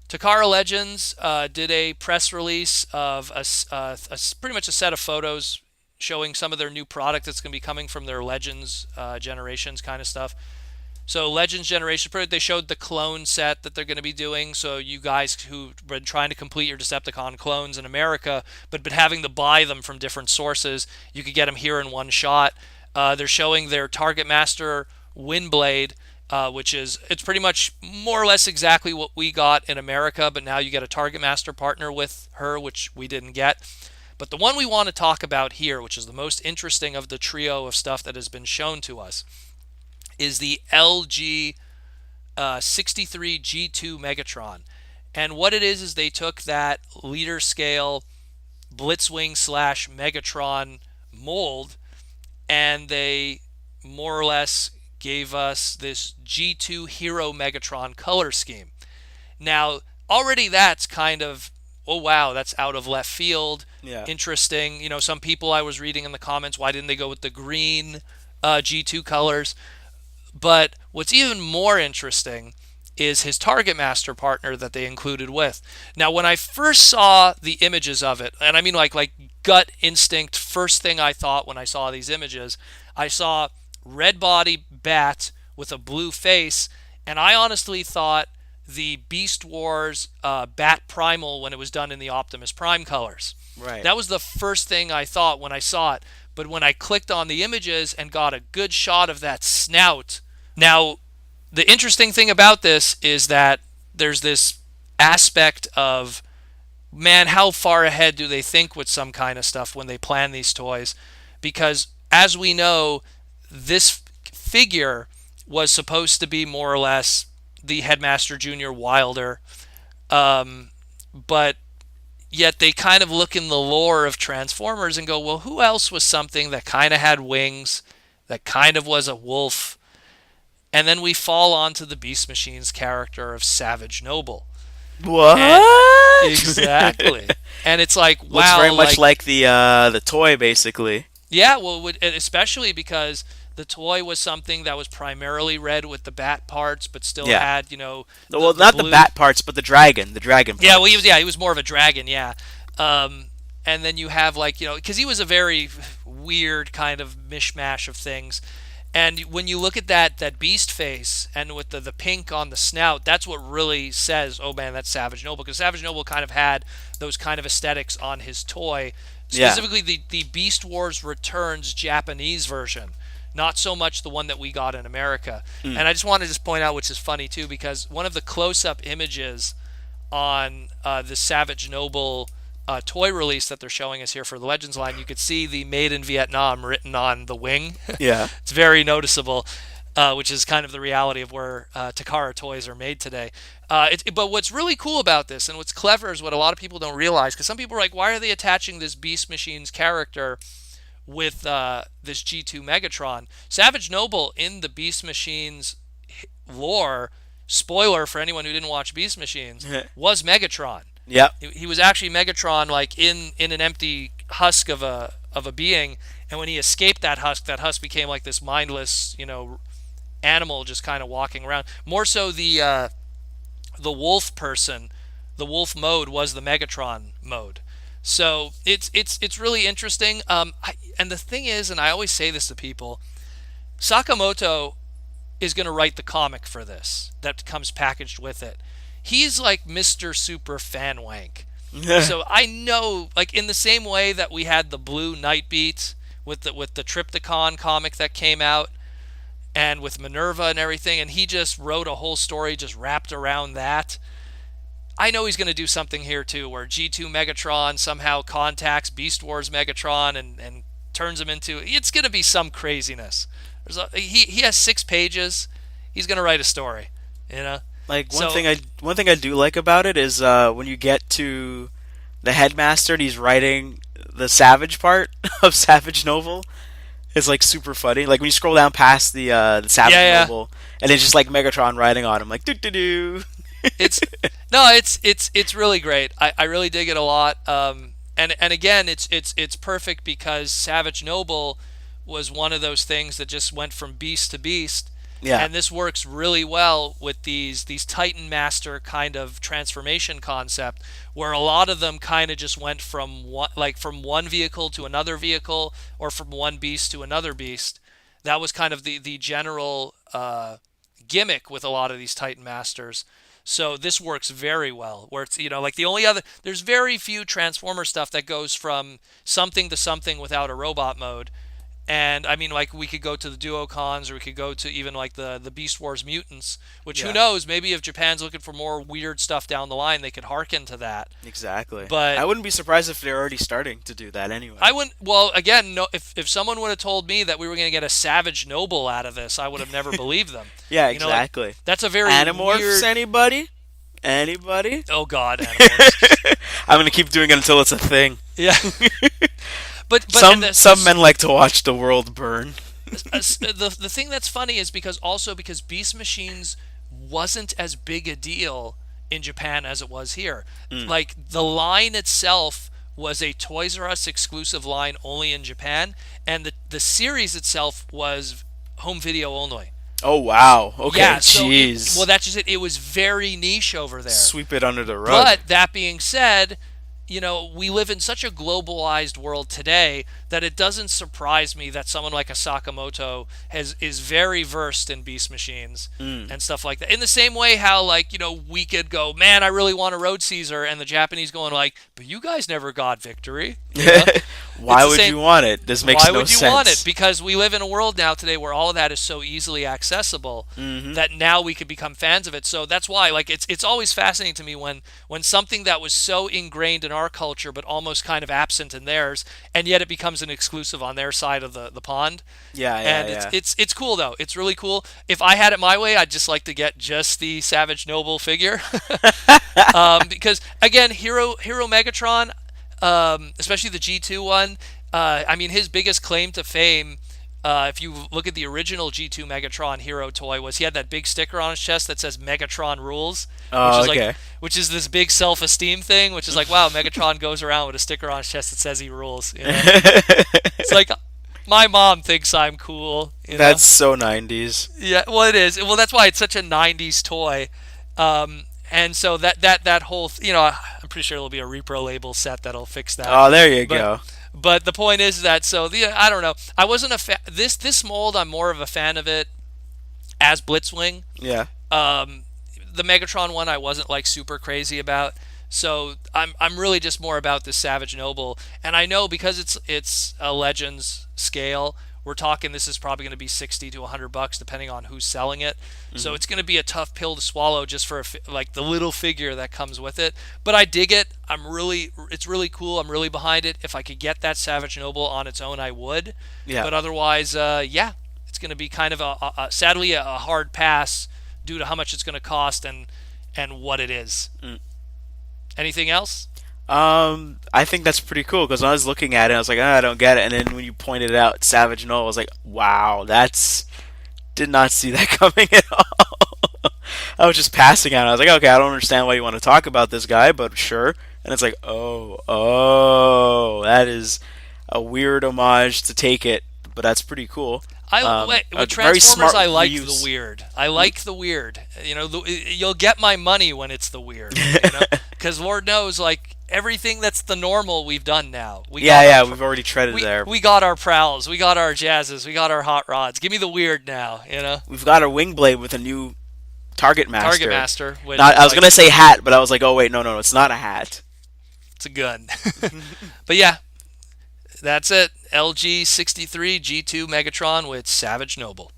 Takara Legends did a press release of pretty much a set of photos showing some of their new product that's going to be coming from their Legends generations kind of stuff. So Legends Generation, they showed the clone set that they're going to be doing. So you guys who've been trying to complete your Decepticon clones in America, but been having to buy them from different sources, you could get them here in one shot. They're showing their Target Master Windblade, which is it's pretty much more or less exactly what we got in America, but now you get a Target Master partner with her, which we didn't get. But the one we want to talk about here, which is the most interesting of the trio of stuff that has been shown to us, is the LG-63 G2 Megatron. And what it is they took that leader scale Blitzwing slash Megatron mold and they more or less gave us this G2 Hero Megatron color scheme. Now, already that's kind of, oh wow, that's out of left field. Yeah. Interesting. Some people I was reading in the comments, why didn't they go with the green G2 colors? But what's even more interesting is his Target Master partner that they included with. Now, when I first saw the images of it, and I mean like gut instinct, first thing I thought when I saw these images, I saw red body bat with a blue face, and I honestly thought the Beast Wars Bat Primal when it was done in the Optimus Prime colors. Right. That was the first thing I thought when I saw it. But when I clicked on the images and got a good shot of that snout, now the interesting thing about this is that there's this aspect of, man, how far ahead do they think with some kind of stuff when they plan these toys? Because as we know, this figure was supposed to be more or less the Headmaster Junior Wilder, but yet they kind of look in the lore of Transformers and go, well, who else was something that kind of had wings, that kind of was a wolf? And then we fall onto the Beast Machine's character of Savage Noble. And What? exactly. And it's like, Looks very wow, much like, like the toy, basically. yeah, well, especially because the toy was something that was primarily red with the bat parts, but still Yeah. had, Well, the not the blue. bat parts, but the dragon Yeah, well, he was, parts. yeah, he was more of a dragon, yeah. And then you have like, because he was a very weird kind of mishmash of things. And when you look at that beast face and with the pink on the snout, that's what really says, oh man, that's Savage Noble. Because Savage Noble kind of had those kind of aesthetics on his toy, Yeah. specifically the Beast Wars Returns Japanese version, not so much the one that we got in America. Mm. And I just wanted to just point out, which is funny too, because one of the close-up images on the Savage Noble toy release that they're showing us here for the Legends line, you could see the Made in Vietnam written on the wing. Yeah. It's very noticeable, which is kind of the reality of where Takara toys are made today. But what's really cool about this and what's clever is what a lot of people don't realize, because some people are like, why are they attaching this Beast Machine's character with this G2 Megatron? Savage Noble in the Beast Machine's lore, spoiler for anyone who didn't watch Beast Machines, was Megatron. Yep. He was actually Megatron, like in an empty husk of a being, and when he escaped that husk became like this mindless, animal just kind of walking around. More so the wolf person, the wolf mode was the Megatron mode. So it's really interesting. And the thing is, and I always say this to people, Sakamoto is going to write the comic for this that comes packaged with it. He's like Mr. Super Fan Wank. So I know, like in the same way that we had the Blue Night Beat with the Triptychon comic that came out, and with Minerva and everything, and he just wrote a whole story just wrapped around that. I know he's going to do something here too, where G2 Megatron somehow contacts Beast Wars Megatron and turns him into. It's going to be some craziness. He has 6 pages. He's going to write a story, you know. Like So one thing I do like about it is when you get to the headmaster and he's writing the Savage part of Savage Novel. It's like super funny. Like when you scroll down past the Savage yeah, yeah. Noble and it's just like Megatron riding on him, like doo doo doo. It's no, it's really great. I really dig it a lot. And again, it's perfect because Savage Noble was one of those things that just went from beast to beast. Yeah. And this works really well with these Titan Master kind of transformation concept, where a lot of them kind of just went from one vehicle to another vehicle, or from one beast to another beast. That was kind of the general gimmick with a lot of these Titan Masters. So this works very well. Where it's, like the only other, there's very few Transformer stuff that goes from something to something without a robot mode. And I mean, like, we could go to the Duocons, or we could go to even like the Beast Wars mutants, which, who Yeah. knows, maybe if Japan's looking for more weird stuff down the line, they could harken to that. Exactly. But I wouldn't be surprised if they're already starting to do that I anyway. wouldn't. Well, again, no. If someone would have told me that we were going to get a Savage Noble out of this, I would have never believed them. Yeah, Like, exactly. that's a very Animorphs, weird. anybody? Anybody? Oh God, Animorphs. I'm gonna keep doing it until it's a thing. Yeah, but and Some men like to watch the world burn. the thing that's funny is because Beast Machines wasn't as big a deal in Japan as it was here. Mm. Like, the line itself was a Toys R Us exclusive line only in Japan, and the series itself was home video only. Oh wow. Okay. Yeah, Jeez. well, that's just it. It was very niche over there. Sweep it under the rug. But that being said, we live in such a globalized world today that it doesn't surprise me that someone like a Sakamoto is very versed in Beast Machines Mm. and stuff like that. In the same way how, like, we could go, man, I really want a Road Caesar, and the Japanese going like, but you guys never got Victory. It's Why the would same. you want it? This makes Why no would you sense. want it? Because we live in a world now today where all of that is so easily accessible Hmm. that now we could become fans of it. So that's why, like, it's always fascinating to me when something that was so ingrained in our culture but almost kind of absent in theirs, and yet it becomes an exclusive on their side of the pond. Yeah, yeah, And yeah. it's cool though. It's really cool. If I had it my way, I'd just like to get just the Savage Noble figure. Because again, Hero Megatron, especially the G2 one. I mean, his biggest claim to fame, if you look at the original G2 Megatron hero toy, was he had that big sticker on his chest that says Megatron rules, which Oh, is like, okay. which is this big self-esteem thing, which is like, wow, Megatron goes around with a sticker on his chest that says he rules. It's like, my mom thinks I'm cool. That's so 90s. Yeah, well, it is. Well, that's why it's such a '90s toy. And so that whole, I'm pretty sure there'll be a repro label set that'll fix that. Oh, there you But go. but the point is that, I don't know. I wasn't a fan. This mold, I'm more of a fan of it as Blitzwing. Yeah. The Megatron one, I wasn't like super crazy about. So I'm really just more about this Savage Noble, and I know because it's a Legends scale. We're talking, this is probably going to be 60 to $100 depending on who's selling it. So Hmm. it's going to be a tough pill to swallow just for like the little figure that comes with it. But I dig it. It's really cool. I'm really behind it. If I could get that Savage Noble on its own, I would. Yeah. But otherwise, yeah, it's going to be kind of sadly a hard pass due to how much it's going to cost and what it is. Mm. Anything else? I think that's pretty cool because when I was looking at it, I was like, I don't get it. And then when you pointed out Savage Noel, I was like, wow, that's did not see that coming at all. I was just passing out. I was like, okay, I don't understand why you want to talk about this guy, but sure. And it's like, oh, that is a weird homage to take it, but that's pretty cool. With A very Transformers, smart I like the reuse. weird. I like the weird. You'll get my money when it's the weird. Because Lord knows, like, everything that's the normal we've done now. Yeah, yeah, we've already treaded there. We got our Prowls, we got our Jazzes, we got our Hot Rods. Give me the weird now. We've got a Wingblade with a new Target Master. Target Master. Which Not, is I was like, gonna say hat, but I was like, oh wait, no, it's not a hat. it's a gun. But yeah, that's it. LG-63 G2 Megatron with Savage Noble.